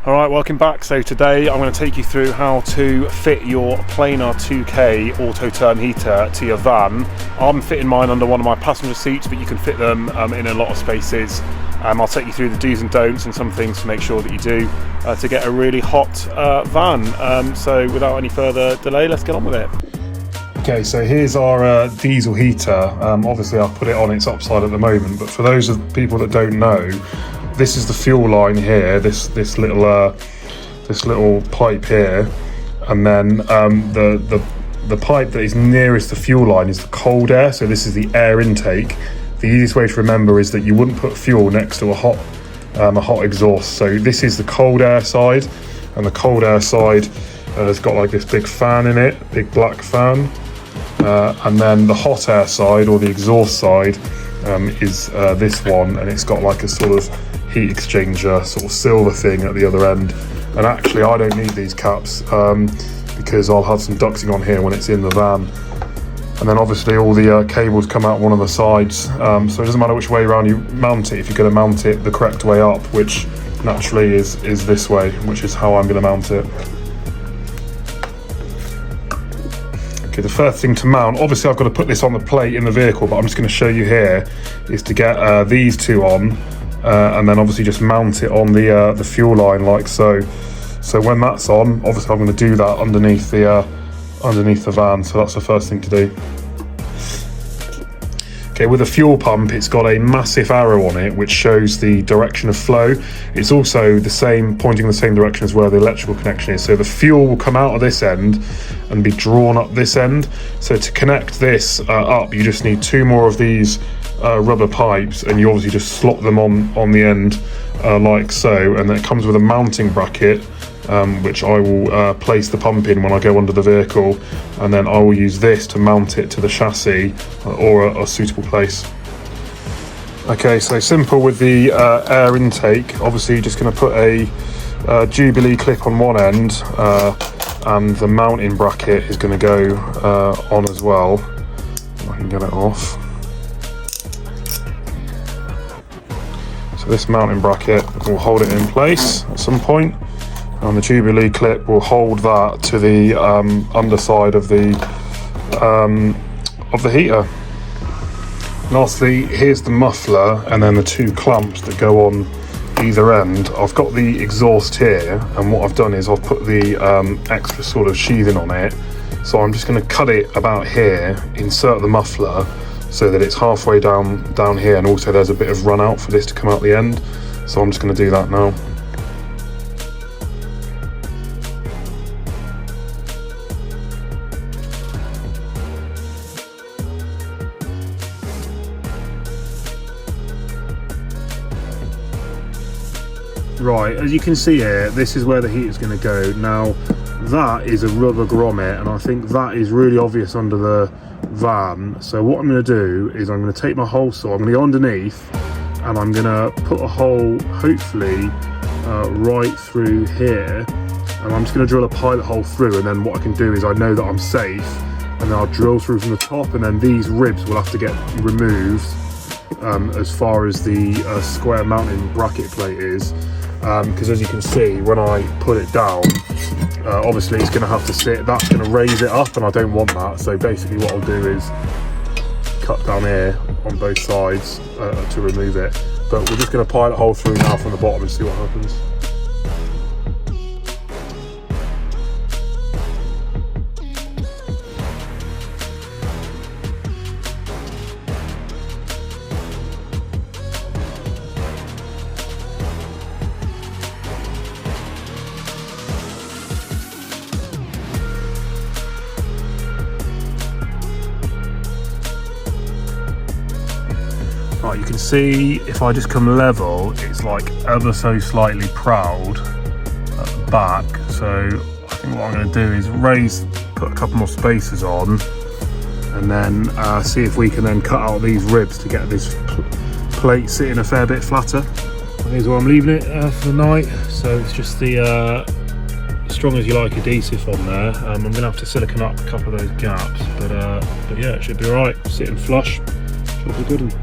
Alright, welcome back. So today I'm going to take you through how to fit your Planar 2K Autoterm heater to your van. I'm fitting mine under one of my passenger seats, but you can fit them in a lot of spaces. I'll take you through the do's and don'ts and some things to make sure that you do to get a really hot van. So without any further delay, let's get on with it. Okay, so here's our diesel heater. Obviously I've put it on its upside at the moment, but for those of people that don't know, this is the fuel line here, this little pipe here, and then the pipe that is nearest the fuel line is the cold air, so this is the air intake. The easiest way to remember is that you wouldn't put fuel next to a hot exhaust. So this is the cold air side, and the cold air side has got like this big fan in it, big black fan, and then the hot air side, or the exhaust side, is this one, and it's got like a sort of heat exchanger sort of silver thing at the other end. And actually I don't need these caps because I'll have some ducting on here when it's in the van. And then obviously all the cables come out one of the sides, so it doesn't matter which way around you mount it if you're going to mount it the correct way up, which naturally is this way, which is how I'm going to mount it. Okay, the first thing to mount, obviously I've got to put this on the plate in the vehicle, but I'm just going to show you here, is to get these two on, and then obviously just mount it on the fuel line like so. So when that's on, obviously I'm going to do that underneath the van, so that's the first thing to do. Okay, with a fuel pump, it's got a massive arrow on it which shows the direction of flow. It's also the same, pointing in the same direction as where the electrical connection is. So the fuel will come out of this end and be drawn up this end. So to connect this up, you just need two more of these rubber pipes, and you obviously just slot them on the end like so, and then it comes with a mounting bracket, which I will place the pump in when I go under the vehicle, and then I will use this to mount it to the chassis or a suitable place. Okay, so simple with the air intake. Obviously you're just going to put a Jubilee clip on one end, and the mounting bracket is going to go on as well. I can get it off. So this mounting bracket will hold it in place at some point, and the Jubilee clip will hold that to the underside of the heater. Lastly, here's the muffler, and then the two clamps that go on either end. I've got the exhaust here, and what I've done is I've put the extra sort of sheathing on it. So I'm just going to cut it about here, insert the muffler so that it's halfway down here, and also there's a bit of run out for this to come out the end. So I'm just going to do that now. Right, as you can see here, this is where the heater is going to go. Now, that is a rubber grommet, and I think that is really obvious under the van. So what I'm going to do is I'm going to take my hole saw, I'm going to go underneath, and I'm going to put a hole, hopefully, right through here. And I'm just going to drill a pilot hole through, and then what I can do is I know that I'm safe, and then I'll drill through from the top, and then these ribs will have to get removed as far as the square mounting bracket plate is. Because as you can see, when I put it down, obviously it's going to have to sit, that's going to raise it up, and I don't want that. So basically what I'll do is cut down here on both sides to remove it. But we're just going to pilot hole through now from the bottom and see what happens. Right, you can see if I just come level, it's like ever so slightly proud at the back. So I think what I'm going to do is put a couple more spacers on, and then see if we can then cut out these ribs to get this plate sitting a fair bit flatter. Here's where I'm leaving it for the night. So it's just the strong as you like adhesive on there. I'm going to have to silicone up a couple of those gaps, but yeah, it should be alright. Sitting flush, should be good.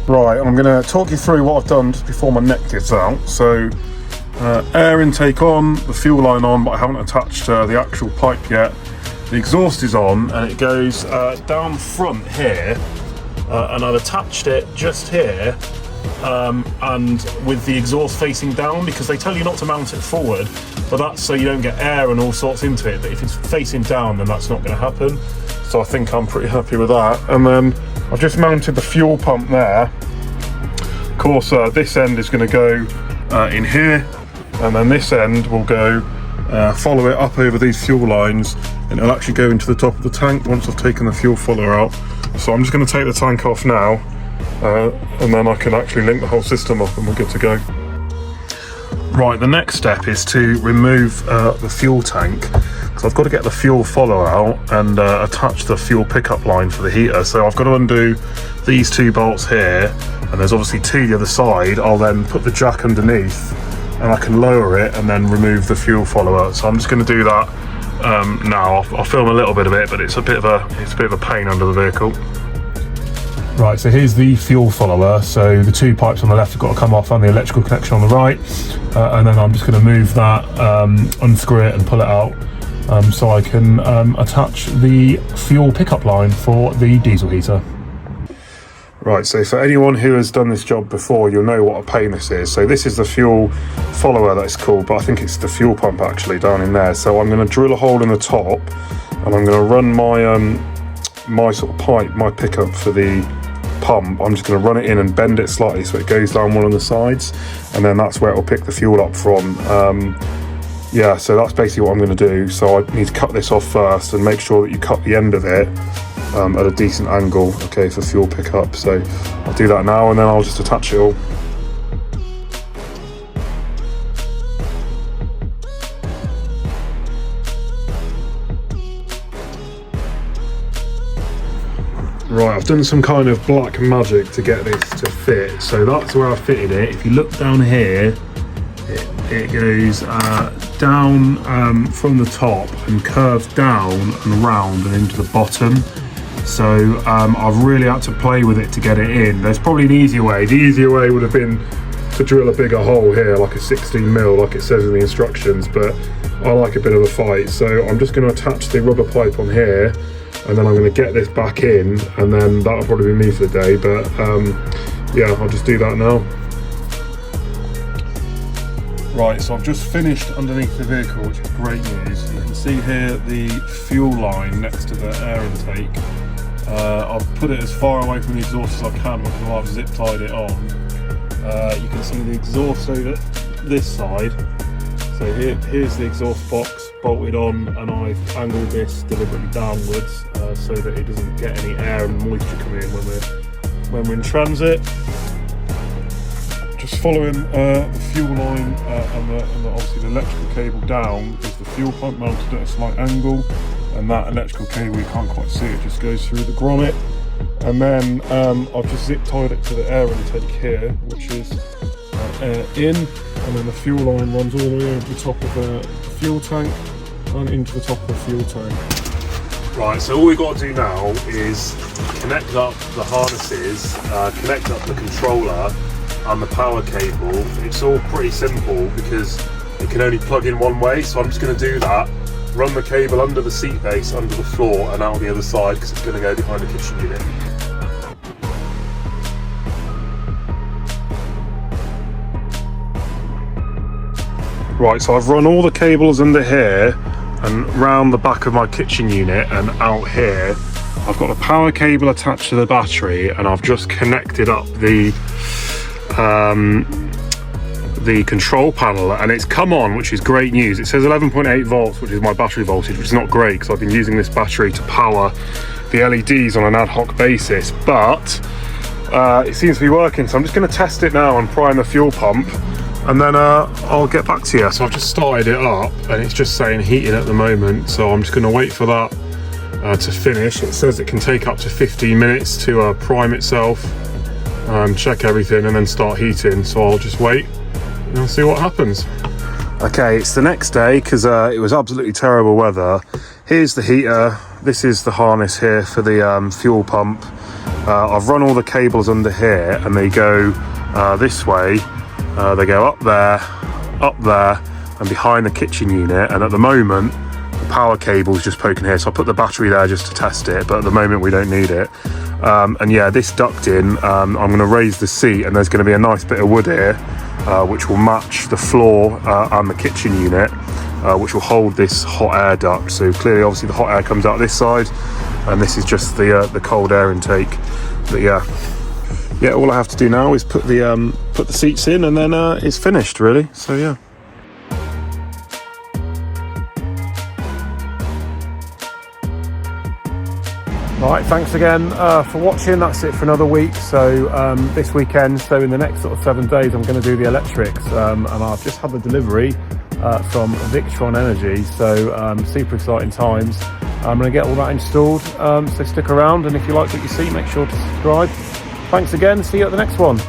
Right, I'm going to talk you through what I've done just before my neck gives out. So, air intake on, the fuel line on, but I haven't attached the actual pipe yet. The exhaust is on, and it goes down front here, and I've attached it just here, and with the exhaust facing down, because they tell you not to mount it forward, but that's so you don't get air and all sorts into it. But if it's facing down, then that's not going to happen. So I think I'm pretty happy with that. And then I've just mounted the fuel pump there. Of course, this end is going to go in here, and then this end will go follow it up over these fuel lines, and it'll actually go into the top of the tank once I've taken the fuel follower out. So I'm just going to take the tank off now, and then I can actually link the whole system up and we're good to go. Right, the next step is to remove the fuel tank, because I've got to get the fuel follower out and attach the fuel pickup line for the heater. So I've got to undo these two bolts here, and there's obviously two the other side. I'll then put the jack underneath and I can lower it and then remove the fuel follower. So I'm just going to do that now. I'll film a little bit of it, but it's a bit of a pain under the vehicle. Right, so here's the fuel follower. So the two pipes on the left have got to come off and the electrical connection on the right, and then I'm just going to move that, unscrew it and pull it out, so I can attach the fuel pickup line for the diesel heater. Right, so for anyone who has done this job before, you'll know what a pain this is. So this is the fuel follower that it's called, but I think it's the fuel pump actually down in there. So I'm going to drill a hole in the top, and I'm going to run my my sort of pipe, my pickup for the pump. I'm just going to run it in and bend it slightly so it goes down one of the sides, and then that's where it'll pick the fuel up from. Yeah, so that's basically what I'm going to do. So I need to cut this off first and make sure that you cut the end of it at a decent angle, okay, for fuel pickup. So I'll do that now, and then I'll just attach it all. Right, I've done some kind of black magic to get this to fit. So that's where I fitted it. If you look down here, it goes down from the top and curves down and round and into the bottom. So I've really had to play with it to get it in. There's probably an easier way. The easier way would have been to drill a bigger hole here, like a 16mm, like it says in the instructions, but I like a bit of a fight. So I'm just going to attach the rubber pipe on here, and then I'm going to get this back in, and then that'll probably be me for the day. But yeah, I'll just do that now. Right, so I've just finished underneath the vehicle, which is great news. You can see here the fuel line next to the air intake. I've put it as far away from the exhaust as I can because I've zip tied it on. You can see the exhaust over this side. So here's the exhaust box bolted on, and I've angled this deliberately downwards so that it doesn't get any air and moisture coming in when we're in transit. Just following the fuel line and obviously the electrical cable down, because the fuel pump mounted at a slight angle, and that electrical cable, you can't quite see it, just goes through the grommet. And then I've just zip tied it to the air intake here, which is in, and then the fuel line runs all the way over the top of the fuel tank and into the top of the fuel tank. Right, so all we've got to do now is connect up the harnesses, connect up the controller and the power cable. It's all pretty simple because it can only plug in one way, so I'm just going to do that, run the cable under the seat base, under the floor, and out the other side, because it's going to go behind the kitchen unit. Right, so I've run all the cables under here and round the back of my kitchen unit and out here. I've got a power cable attached to the battery, and I've just connected up the control panel, and it's come on, which is great news. It says 11.8 volts, which is my battery voltage, which is not great because I've been using this battery to power the LEDs on an ad hoc basis, but it seems to be working. So I'm just going to test it now and prime the fuel pump, and then I'll get back to you. So I've just started it up, and it's just saying heating at the moment, so I'm just going to wait for that to finish. It says it can take up to 15 minutes to prime itself, check everything, and then start heating. So I'll just wait and I'll see what happens. Okay, it's the next day because it was absolutely terrible weather. Here's the heater. This is the harness here for the fuel pump. I've run all the cables under here, and they go this way. They go up there, and behind the kitchen unit. And at the moment, the power cable's just poking here, so I put the battery there just to test it, but at the moment we don't need it. And yeah, this ducting, I'm going to raise the seat, and there's going to be a nice bit of wood here, which will match the floor and the kitchen unit, which will hold this hot air duct. So clearly, obviously, the hot air comes out this side, and this is just the cold air intake. But yeah, all I have to do now is put the seats in, and then it's finished, really. So yeah. Alright, thanks again for watching. That's it for another week. So this weekend, so in the next sort of 7 days, I'm going to do the electrics, and I've just had the delivery from VICTRON Energy, so super exciting times. I'm going to get all that installed, so stick around, and if you like what you see, make sure to subscribe. Thanks again, see you at the next one.